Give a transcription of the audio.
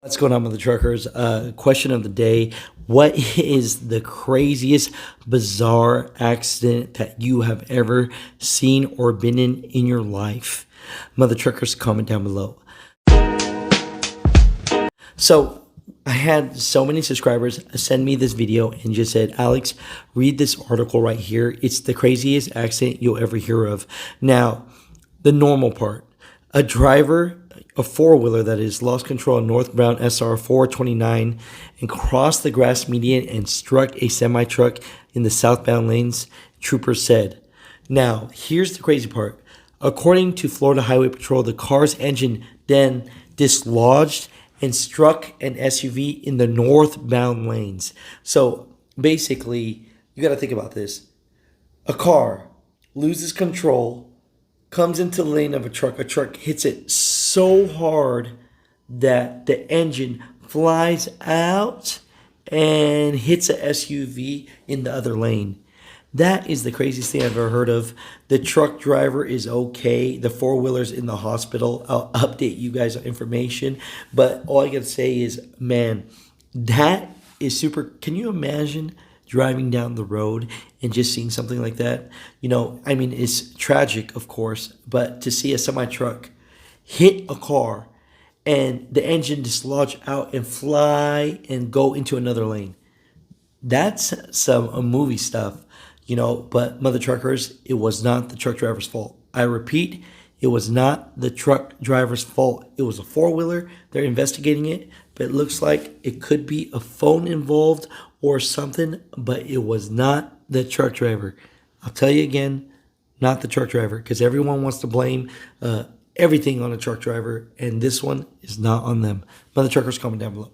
What's going on with the truckers? Question of the day. What is the craziest, bizarre accident that you have ever seen or been in your life? Mother truckers, comment down below. So I had so many subscribers send me this video and just said, Alex, read this article right here. It's the craziest accident you'll ever hear of. Now, the normal part. A driver, a four-wheeler that is, lost control on northbound SR 429 and crossed the grass median and struck a semi-truck in the southbound lanes, troopers said. Now, here's the crazy part. According to Florida Highway Patrol, the car's engine then dislodged and struck an SUV in the northbound lanes. So basically, you got to think about this. A car loses control, comes into the lane of a truck hits it so hard that the engine flies out and hits a SUV in the other lane. That is the craziest thing I've ever heard of. The truck driver is okay. The four-wheeler's in the hospital. I'll update you guys on information. But all I gotta say is, man, that is super. Can you imagine driving down the road and just seeing something like that? You know, I mean, it's tragic, of course, but to see a semi-truck hit a car and the engine dislodge out and fly and go into another lane, that's some movie stuff, you know. But mother truckers, it was not the truck driver's fault. I repeat, it was not the truck driver's fault. It was a four-wheeler. They're investigating it, but it looks like it could be a phone involved or something, but it was not the truck driver. I'll tell you again, not the truck driver, because everyone wants to blame everything on a truck driver, and this one is not on them. Mother truckers, comment down below.